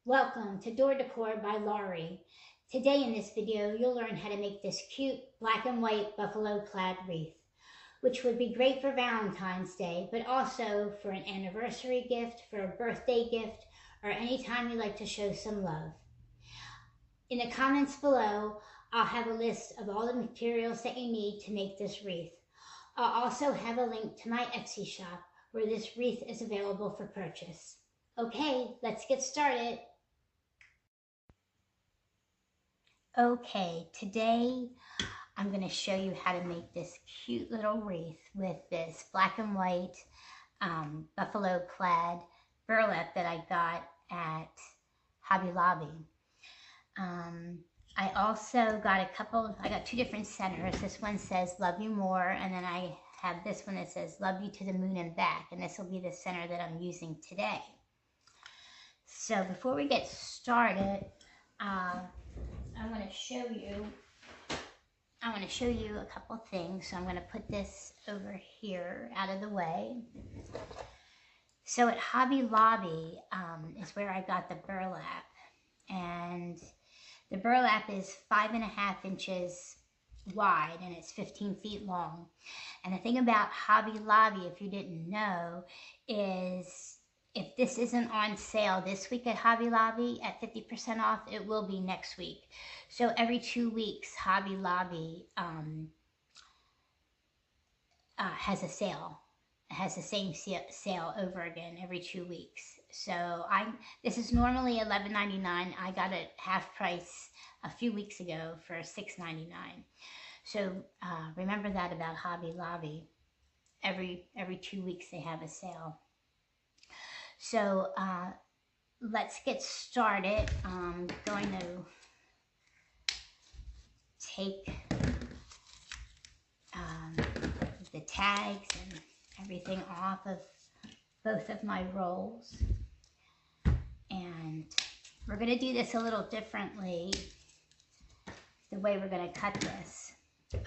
Welcome to Door Decor by Laurie. Today in this video, you'll learn how to make this cute black and white buffalo plaid wreath, which would be great for Valentine's Day, but also for an anniversary gift, for a birthday gift, or any time you like to show some love. In the comments below, I'll have a list of all the materials that you need to make this wreath. I'll also have a link to my Etsy shop where this wreath is available for purchase. Okay, let's get started. Okay, today I'm going to show you how to make this cute little wreath with this black and white buffalo plaid burlap that I got at Hobby Lobby. I also got I got two different centers. This one says Love You More, and then I have this one that says Love You to the Moon and Back, and this will be the center that I'm using today. So before we get started, I want to show you a couple things. So I'm going to put this over here out of the way. So at Hobby Lobby is where I got the burlap, and the burlap is 5.5 inches wide and it's 15 feet long. And the thing about Hobby Lobby, if you didn't know, is if this isn't on sale this week at Hobby Lobby at 50% off, it will be next week. So every 2 weeks, Hobby Lobby has a sale. It has the same sale over again every 2 weeks. So this is normally $11.99. I got it half price a few weeks ago for $6.99. So remember that about Hobby Lobby. Every 2 weeks they have a sale. So let's get started. I'm going to take the tags and everything off of both of my rolls. And we're going to do this a little differently, the way we're going to cut this.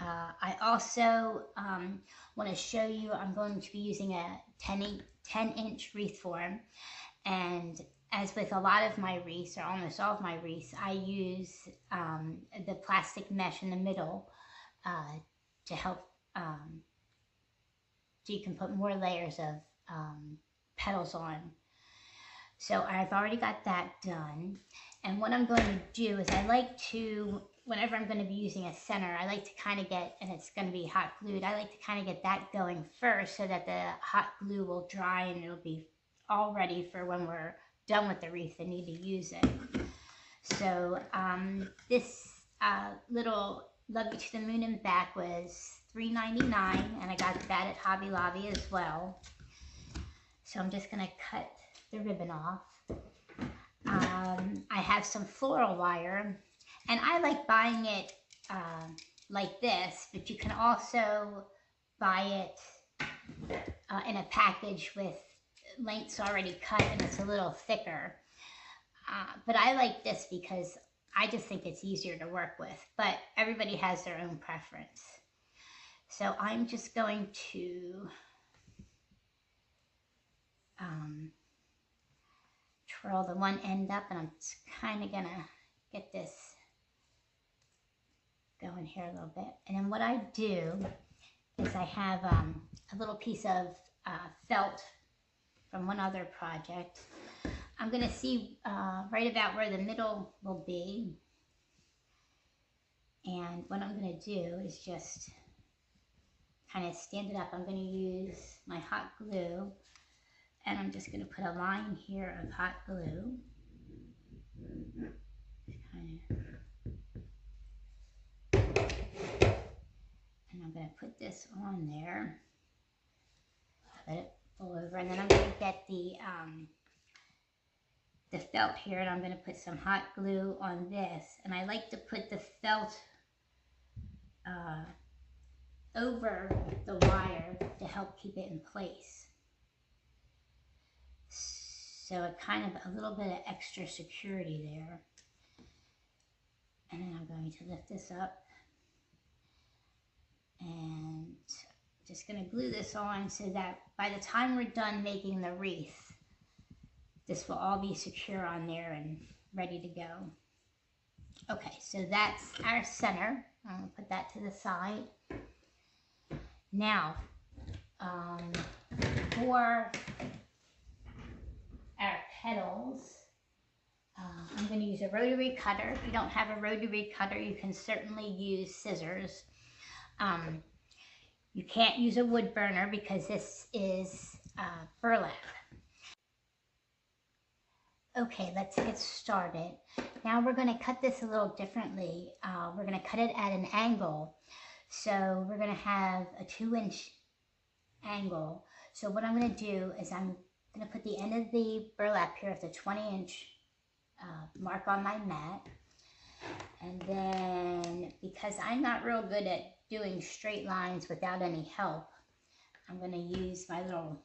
I also want to show you, I'm going to be using a 10-inch wreath form, and as with a lot of my wreaths, or almost all of my wreaths, I use the plastic mesh in the middle to help, so you can put more layers of petals on. So I've already got that done, and what I'm going to do is I like to, whenever I'm going to be using a center, I like to kind of get, and it's going to be hot glued, I like to kind of get that going first so that the hot glue will dry and it'll be all ready for when we're done with the wreath and need to use it. So this little Love You to the Moon and Back was $3.99, and I got that at Hobby Lobby as well. So I'm just going to cut the ribbon off. I have some floral wire, and I like buying it like this, but you can also buy it in a package with lengths already cut, and it's a little thicker. But I like this because I just think it's easier to work with, but everybody has their own preference. So I'm just going to twirl the one end up, and I'm just kind of gonna get this going here a little bit. And then what I do is I have a little piece of felt from one other project. I'm gonna see right about where the middle will be, and what I'm gonna do is just kind of stand it up. I'm gonna use my hot glue, and I'm just gonna put a line here of hot glue. And I'm going to put this on there, let it pull over, and then I'm going to get the felt here, and I'm going to put some hot glue on this. And I like to put the felt over the wire to help keep it in place. So it kind of a little bit of extra security there. And then I'm going to lift this up and just going to glue this on so that by the time we're done making the wreath, this will all be secure on there and ready to go. Okay, so that's our center. I'm going to put that to the side. Now, for our petals, I'm going to use a rotary cutter. If you don't have a rotary cutter, you can certainly use scissors. You can't use a wood burner because this is burlap. Okay, let's get started. Now we're going to cut this a little differently. We're going to cut it at an angle. So we're going to have a 2-inch angle. So what I'm going to do is I'm going to put the end of the burlap here at the 20-inch mark on my mat. And then, because I'm not real good at doing straight lines without any help, I'm going to use my little,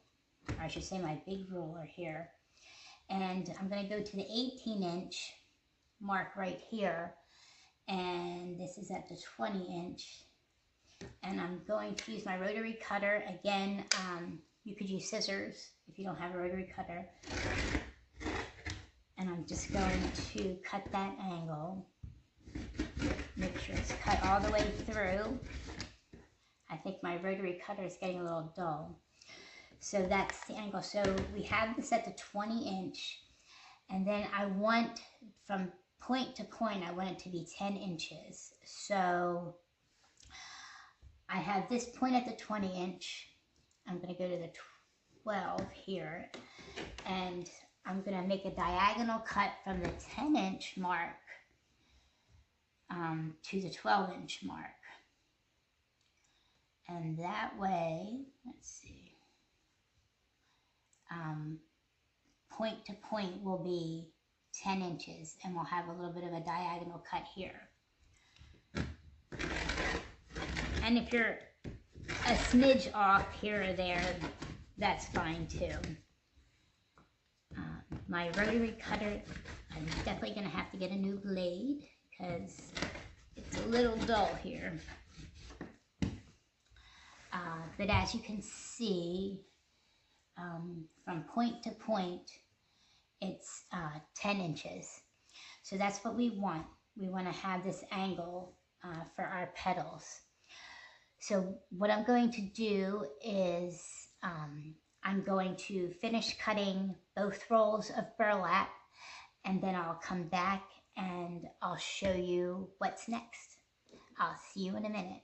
or I should say my big ruler here. And I'm going to go to the 18-inch mark right here. And this is at the 20-inch. And I'm going to use my rotary cutter. Again, you could use scissors if you don't have a rotary cutter. And I'm just going to cut that angle. Make sure it's cut all the way through. I think my rotary cutter is getting a little dull. So that's the angle. So we have this at the 20-inch. And then I want, from point to point, I want it to be 10 inches. So I have this point at the 20-inch. I'm going to go to the 12 here. And I'm going to make a diagonal cut from the 10-inch mark to the 12-inch mark. And that way, let's see, point to point will be 10 inches, and we'll have a little bit of a diagonal cut here. And if you're a smidge off here or there, that's fine too. My rotary cutter, I'm definitely going to have to get a new blade because it's a little dull here. But as you can see, from point to point, it's 10 inches. So that's what we want. We want to have this angle for our petals. So what I'm going to do is I'm going to finish cutting both rolls of burlap, and then I'll come back and I'll show you what's next. I'll see you in a minute.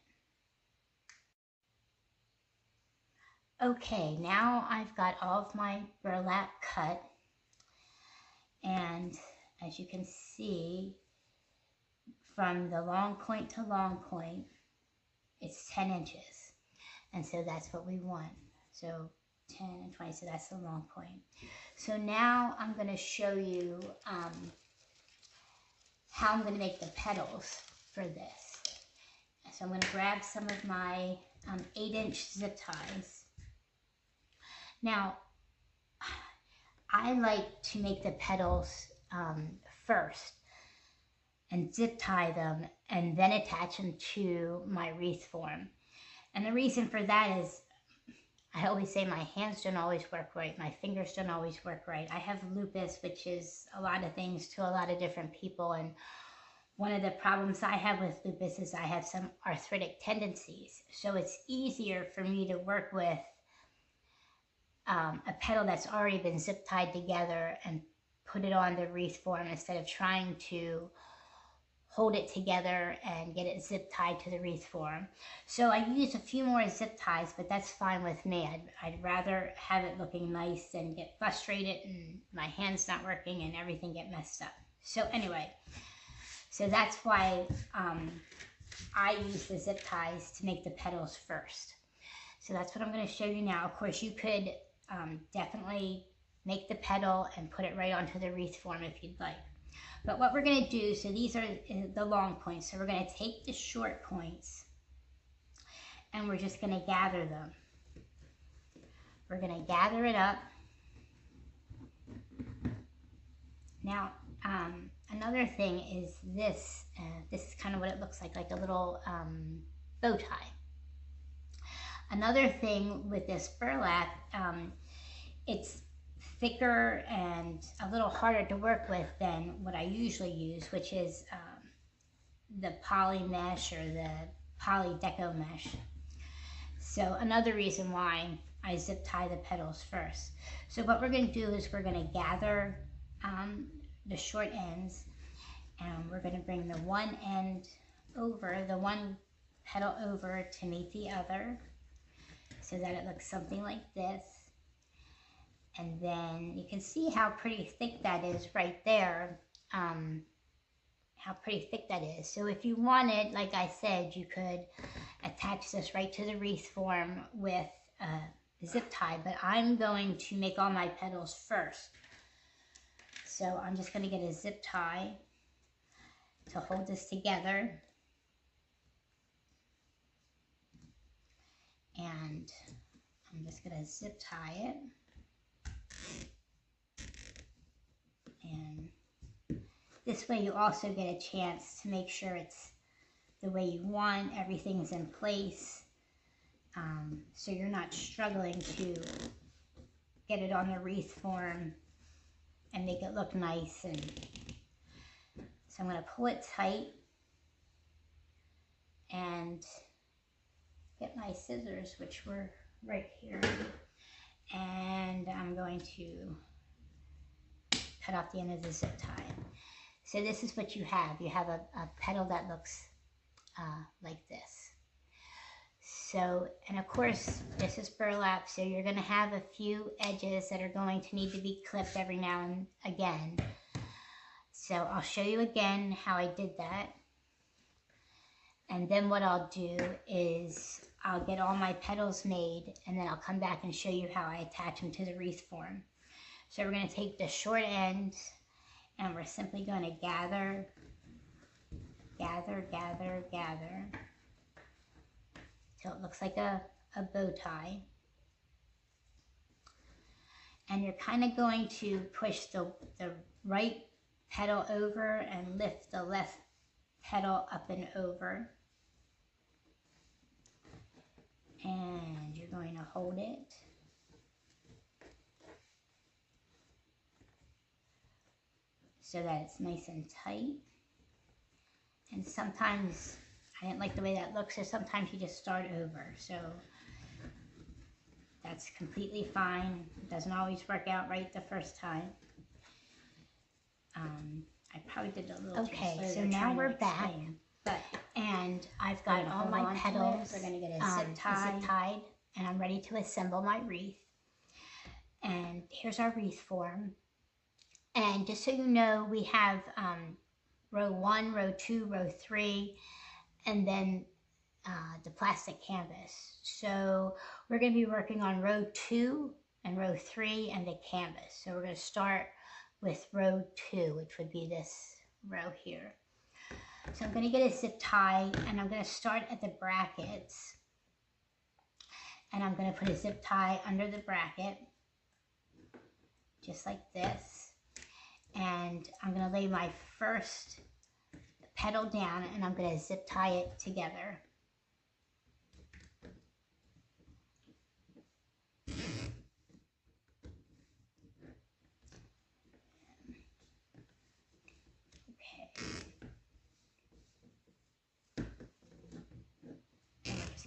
Okay, now I've got all of my burlap cut, and as you can see, from the long point to long point, it's 10 inches, and so that's what we want. So 10 and 20, so that's the long point. So now I'm going to show you how I'm going to make the petals for this. So I'm going to grab some of my 8-inch zip ties. Now, I like to make the petals first and zip tie them and then attach them to my wreath form. And the reason for that is, I always say my hands don't always work right, my fingers don't always work right. I have lupus, which is a lot of things to a lot of different people, and one of the problems I have with lupus is I have some arthritic tendencies. So it's easier for me to work with a petal that's already been zip tied together and put it on the wreath form instead of trying to hold it together and get it zip tied to the wreath form. So I use a few more zip ties, but that's fine with me. I'd rather have it looking nice than get frustrated and my hand's not working and everything get messed up. So anyway, so that's why I use the zip ties to make the petals first. So that's what I'm going to show you now. Of course, you could definitely make the petal and put it right onto the wreath form if you'd like. But what we're going to do, so these are the long points. So we're going to take the short points and we're just going to gather them. We're going to gather it up. Now, another thing is this. This is kind of what it looks like a little bow tie. Another thing with this burlap, it's thicker and a little harder to work with than what I usually use, which is the poly mesh or the poly deco mesh. So another reason why I zip tie the petals first. So what we're going to do is we're going to gather the short ends, and we're going to bring the one end over, the one petal over to meet the other, so that it looks something like this. And then you can see how pretty thick that is right there, how pretty thick that is. So if you wanted, like I said, you could attach this right to the wreath form with a zip tie, but I'm going to make all my petals first. So I'm just going to get a zip tie to hold this together. And I'm just going to zip tie it. And this way you also get a chance to make sure it's the way you want, everything's in place. So you're not struggling to get it on the wreath form and make it look nice. And so I'm going to pull it tight and get my scissors, which were right here, and I'm going to cut off the end of the zip tie. So this is what you have. You have a petal that looks like this. So, and of course, this is burlap, so you're going to have a few edges that are going to need to be clipped every now and again. So I'll show you again how I did that. And then what I'll do is I'll get all my petals made, and then I'll come back and show you how I attach them to the wreath form. So we're going to take the short ends, and we're simply going to gather, gather, gather, gather, till it looks like a bow tie. And you're kind of going to push the right petal over and lift the left petal up and over. And you're going to hold it. So that it's nice and tight. And sometimes I didn't like the way that looks, so sometimes you just start over. So that's completely fine. It doesn't always work out right the first time. I probably did a little too slow. Okay, so now we're back. And I've got all my petals. We're going to get a zip tied, and I'm ready to assemble my wreath. And here's our wreath form. And just so you know, we have row 1, row 2, row 3, and then the plastic canvas. So we're going to be working on row 2 and row 3 and the canvas. So we're going to start with row 2, which would be this row here. So I'm going to get a zip tie, and I'm going to start at the brackets, and I'm going to put a zip tie under the bracket, just like this, and I'm going to lay my first petal down, and I'm going to zip tie it together.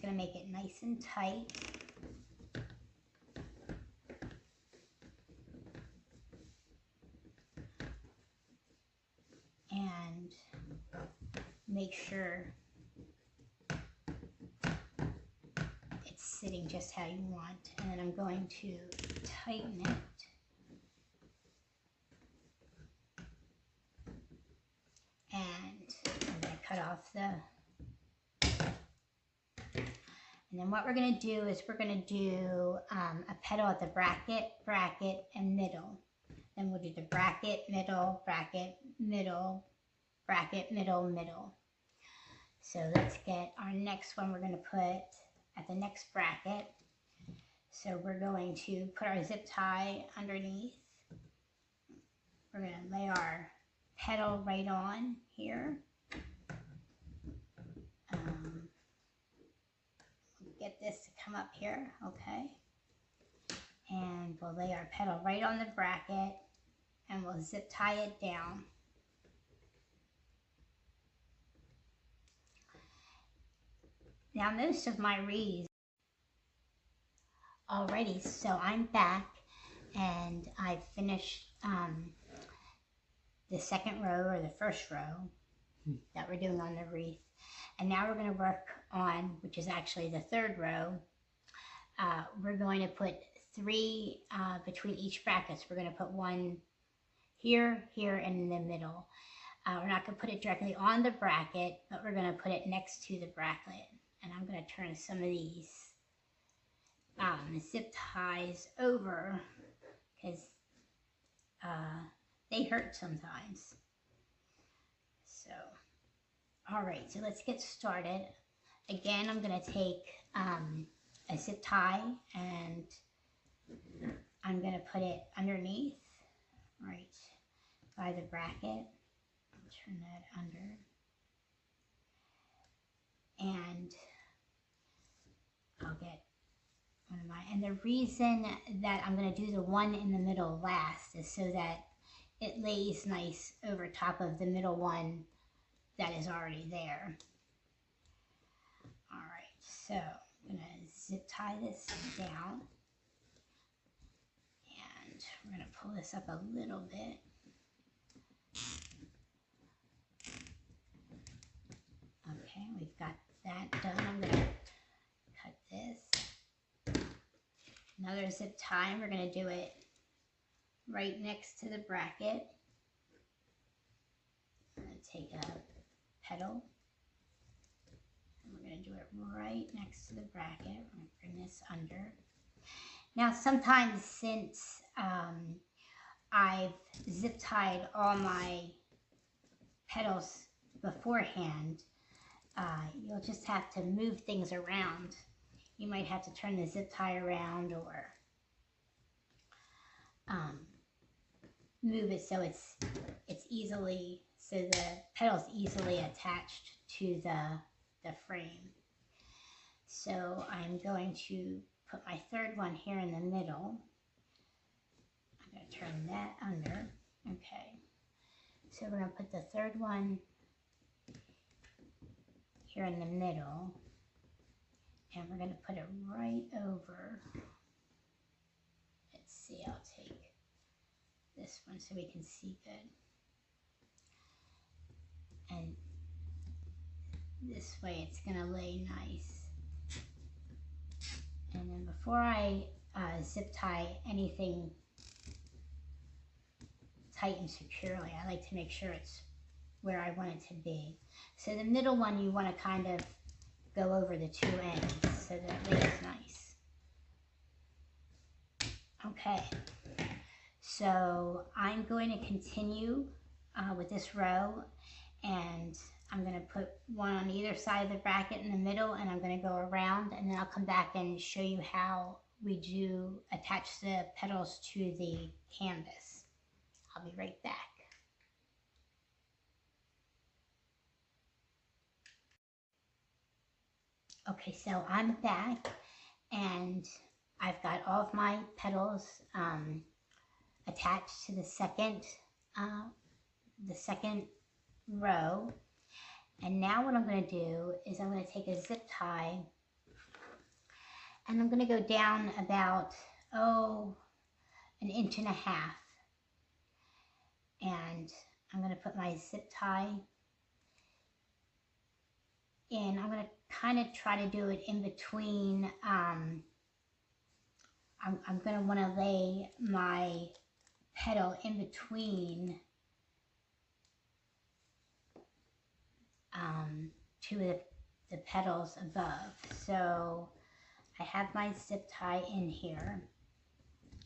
Going to make it nice and tight. And make sure it's sitting just how you want. And then I'm going to tighten it. And I'm going to cut off the... And then what we're going to do is we're going to do a petal at the bracket, bracket, and middle. Then we'll do the bracket, middle, bracket, middle, bracket, middle, middle. So let's get our next one we're going to put at the next bracket. So we're going to put our zip tie underneath. We're going to lay our petal right on here. Get this to come up here, okay? And we'll lay our petal right on the bracket and we'll zip tie it down. Now most of my wreaths already, so I'm back and I've finished the second row or the first row that we're doing on the wreath. And now we're going to work on, which is actually the third row, we're going to put 3 between each brackets. We're going to put 1 here, here, and in the middle. We're not going to put it directly on the bracket, but we're going to put it next to the bracket. And I'm going to turn some of these zip ties over because they hurt sometimes. So, all right, so let's get started. Again, I'm going to take a zip tie and I'm going to put it underneath, right by the bracket. I'll turn that under. And I'll get one of my, and the reason that I'm going to do the one in the middle last is so that it lays nice over top of the middle one that is already there. All right, so I'm going to zip tie this down and we're going to pull this up a little bit. Okay, we've got that done. I'm going to cut this. Another zip tie, we're going to do it right next to the bracket. I'm going to take a petal and we're going to do it right next to the bracket. I'm going to bring this under. Now sometimes since I've zip tied all my petals beforehand, you'll just have to move things around. You might have to turn the zip tie around or move it so it's easily, so the petal's easily attached to the frame. So I'm going to put my third one here in the middle. I'm going to turn that under. Okay. So we're going to put the third one here in the middle, and we're going to put it right over. Let's see, I'll take this one so we can see good. And this way it's going to lay nice. And then before I zip tie anything tight and securely, I like to make sure it's where I want it to be. So the middle one, you want to kind of go over the 2 ends so that it lays nice. Okay, so I'm going to continue with this row, and I'm going to put 1 on either side of the bracket in the middle, and I'm going to go around, and then I'll come back and show you how we do attach the petals to the canvas. I'll be right back. Okay, so I'm back and I've got all of my petals attached to the second row. And now what I'm going to do is I'm going to take a zip tie and I'm going to go down about, 1.5 inches. And I'm going to put my zip tie in. I'm going to kind of try to do it in between. I'm going to want to lay my petal in between 2 of the petals above. So I have my zip tie in here.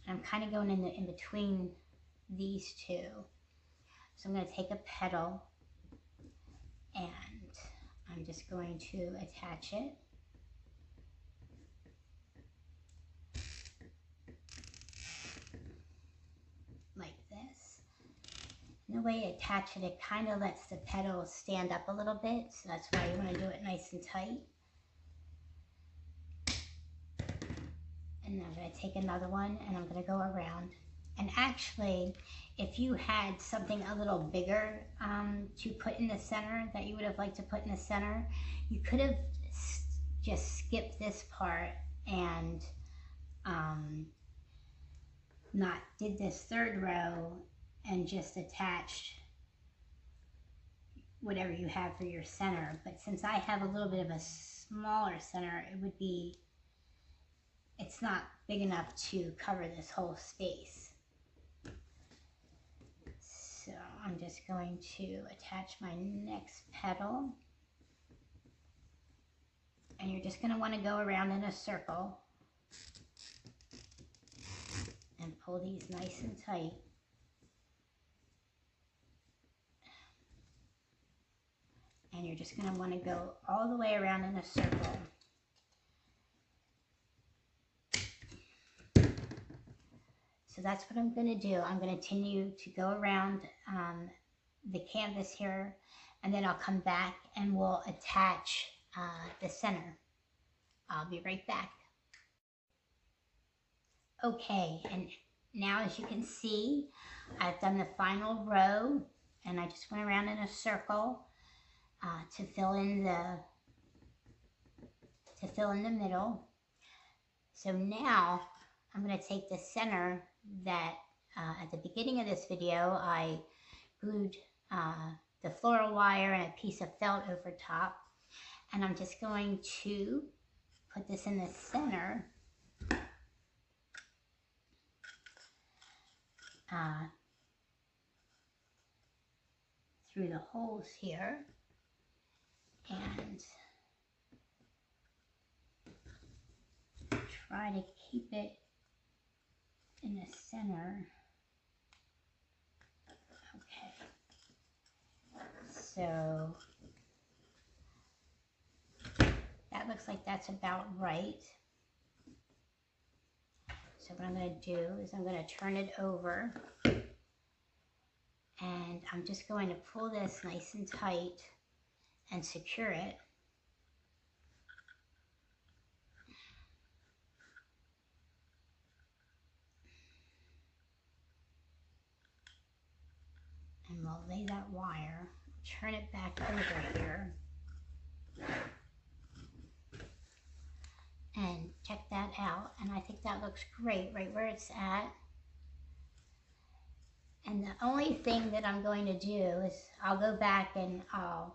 I'm kind of going in between these 2. So I'm going to take a petal and I'm just going to attach it. Like this. And the way you attach it, it kind of lets the petals stand up a little bit. So that's why you want to do it nice and tight. And I'm going to take another one and I'm going to go around. And actually, if you had something a little bigger to put in the center that you would have liked to put in the center, you could have just skipped this part and not did this third row and just attached whatever you have for your center. But since I have a little bit of a smaller center, it's not big enough to cover this whole space. So I'm just going to attach my next petal. And you're just going to want to go around in a circle and pull these nice and tight. And you're just going to want to go all the way around in a circle. So that's what I'm going to do. I'm going to continue to go around the canvas here, and then I'll come back and we'll attach the center. I'll be right back. Okay, and now as you can see, I've done the final row, and I just went around in a circle to fill in the middle. So now I'm going to take the center that at the beginning of this video I glued the floral wire and a piece of felt over top, and I'm just going to put this in the center through the holes here, and try to keep it in the center. Okay, so that looks like that's about right. So what I'm going to do is I'm going to turn it over, and I'm just going to pull this nice and tight and secure it. And we'll lay that wire, turn it back over here, and check that out. And I think that looks great right where it's at. And the only thing that I'm going to do is I'll go back and I'll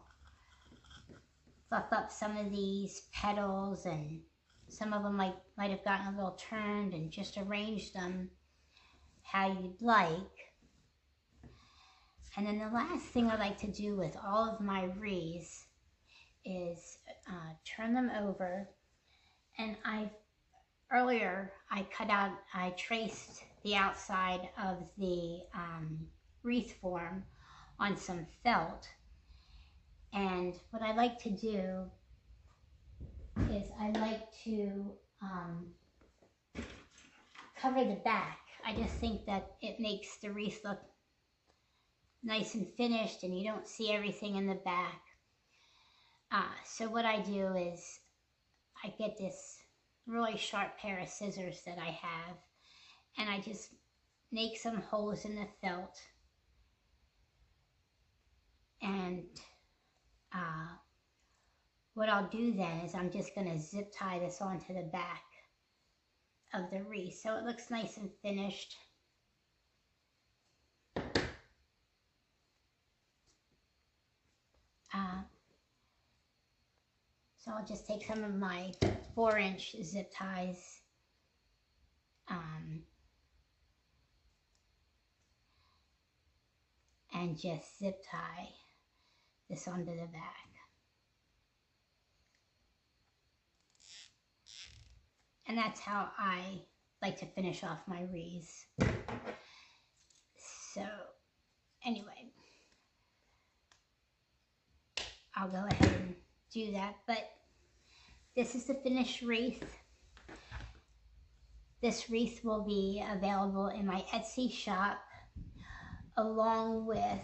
fluff up some of these petals, and some of them might have gotten a little turned, and just arrange them how you'd like. And then the last thing I like to do with all of my wreaths is turn them over. And earlier I traced the outside of the wreath form on some felt. And what I like to do is I like to cover the back. I just think that it makes the wreath look nice and finished, and you don't see everything in the back. So what I do is I get this really sharp pair of scissors that I have, and I just make some holes in the felt, and what I'll do then is I'm just going to zip tie this onto the back of the wreath so it looks nice and finished. So I'll just take some of my 4-inch zip ties and just zip tie this onto the back. And that's how I like to finish off my wreaths. So anyway, I'll go ahead and do that, but this is the finished wreath. This wreath will be available in my Etsy shop, along with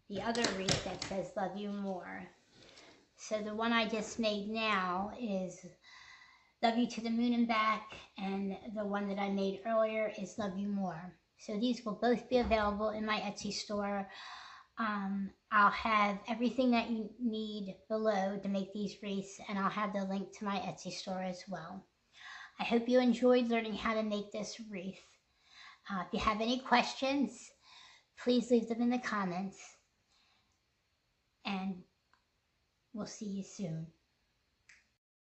the other wreath that says "Love You More." So the one I just made now is Love You to the Moon and Back, and the one that I made earlier is Love You More. So these will both be available in my Etsy store. I'll have everything that you need below to make these wreaths, and I'll have the link to my Etsy store as well. I hope you enjoyed learning how to make this wreath. If you have any questions, please leave them in the comments, and we'll see you soon.